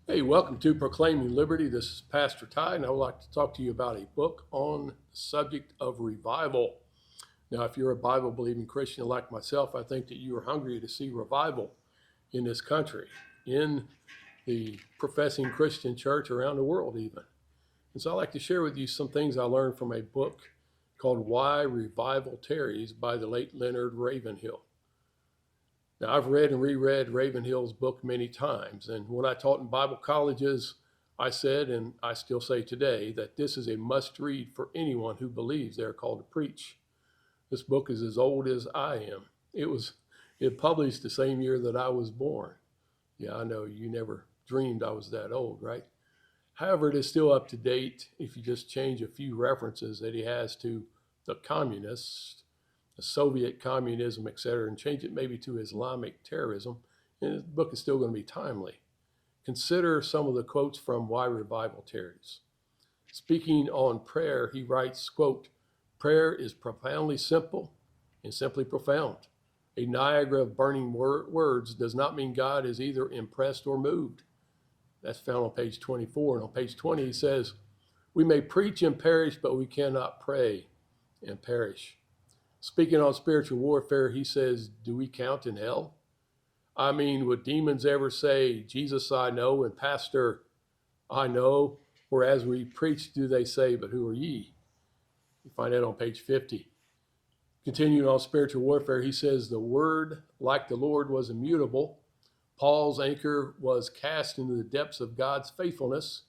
Hey, welcome to Proclaiming Liberty. This is Pastor Ty, and I would like to talk to you about a book on the subject of revival. Now, if you're a Bible believing Christian like myself, I think that you are hungry to see revival in this country, in the professing Christian church around the world, even. And so I'd like to share with you some things I learned from a book called Why Revival Tarries by the late Leonard Ravenhill. Now, I've read and reread Ravenhill's book many times, and when I taught in Bible colleges, I said, and I still say today, that this is a must read for anyone who believes they're called to preach. This book is as old as I am. It published the same year that I was born. Yeah, I know you never dreamed I was that old, right? However, it is still up to date if you just change a few references that he has to the communists, the Soviet communism, etc., and change it maybe to Islamic terrorism, and the book is still going to be timely. Consider some of the quotes from Why Revival Tarries. Speaking on prayer, he writes, quote, "Prayer is profoundly simple and simply profound. A Niagara of burning words does not mean God is either impressed or moved." That's found on page 24. And on page 20, he says, "We may preach and perish, but we cannot pray and perish." Speaking on spiritual warfare, he says, "Do we count in hell? I mean, would demons ever say, 'Jesus I know,' and 'Pastor I know'? Or as we preach, do they say, 'But who are ye?'" You find that on page 50. Continuing on spiritual warfare, he says, "The word, like the Lord, was immutable. Paul's anchor was cast into the depths of God's faithfulness.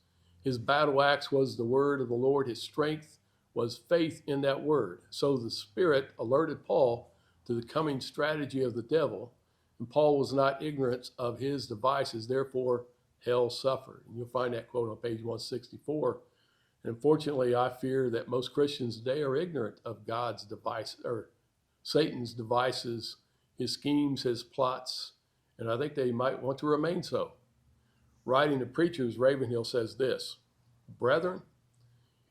His battle axe was the word of the Lord. His strength was faith in that word. So the Spirit alerted Paul to the coming strategy of the devil, and Paul was not ignorant of his devices. Therefore, hell suffered." And you'll find that quote on page 164. And unfortunately, I fear that most Christians today are ignorant of God's device, or Satan's devices, his schemes, his plots, and I think they might want to remain so. Writing to preachers, Ravenhill says this: "Brethren,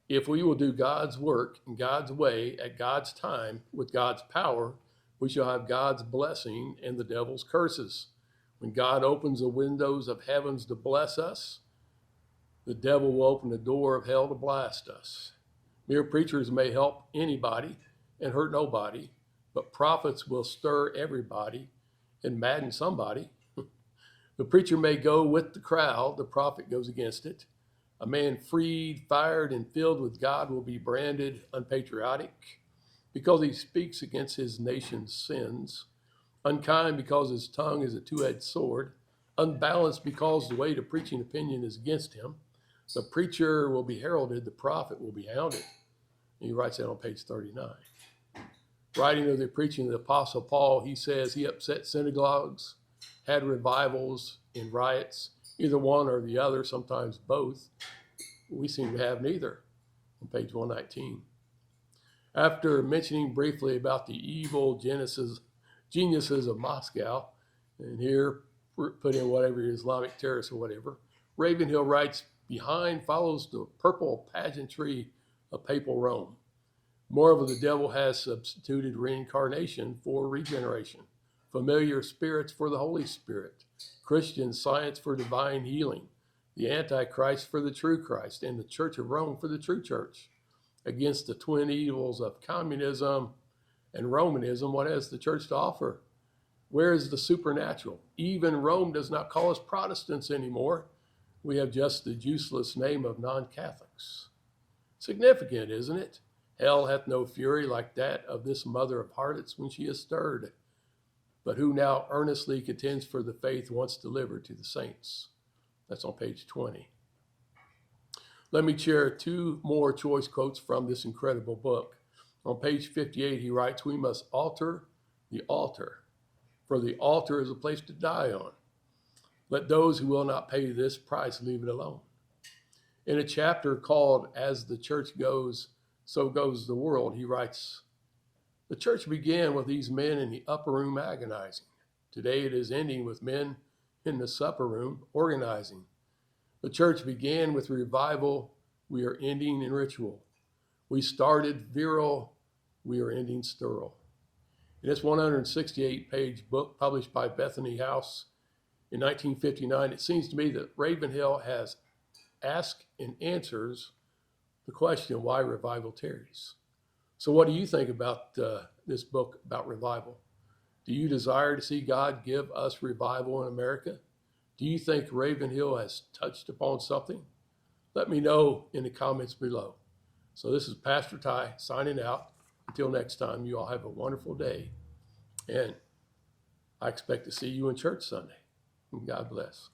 if we will do God's work in God's way at God's time with God's power, we shall have God's blessing and the devil's curses. When God opens the windows of heavens to bless us, the devil will open the door of hell to blast us. Mere preachers may help anybody and hurt nobody, but prophets will stir everybody and madden somebody. The preacher may go with the crowd, the prophet goes against it. A man freed, fired, and filled with God will be branded unpatriotic because he speaks against his nation's sins, unkind because his tongue is a two-edged sword, unbalanced because the weight of preaching opinion is against him. The preacher will be heralded, the prophet will be hounded." And he writes that on page 39. Writing of the preaching of the Apostle Paul, he says he upset synagogues, had revivals and riots, either one or the other, sometimes both. We seem to have neither, on page 119. After mentioning briefly about the evil geniuses of Moscow, and here put in whatever Islamic terrorists or whatever, Ravenhill writes, "Behind follows the purple pageantry of papal Rome. More of the devil has substituted reincarnation for regeneration, familiar spirits for the Holy Spirit, Christian science for divine healing, the Antichrist for the true Christ, and the Church of Rome for the true church. Against the twin evils of communism and Romanism, what has the church to offer? Where is the supernatural? Even Rome does not call us Protestants anymore. We have just the useless name of non-Catholics." Significant, isn't it? "Hell hath no fury like that of this mother of harlots when she is stirred, but who now earnestly contends for the faith once delivered to the saints." That's on page 20. Let me share two more choice quotes from this incredible book. On page 58, he writes, "We must alter the altar, for the altar is a place to die on. Let those who will not pay this price leave it alone." In a chapter called "As the Church Goes, So Goes the World," he writes, "The church began with these men in the upper room agonizing. Today it is ending with men in the supper room organizing. The church began with revival. We are ending in ritual. We started virile. We are ending sterile." In this 168-page book published by Bethany House, in 1959, it seems to me that Ravenhill has asked and answers the question why revival tarries. So what do you think about this book about revival? Do you desire to see God give us revival in America? Do you think Ravenhill has touched upon something? Let me know in the comments below. So this is Pastor Ty signing out. Until next time, you all have a wonderful day. And I expect to see you in church Sunday. God bless.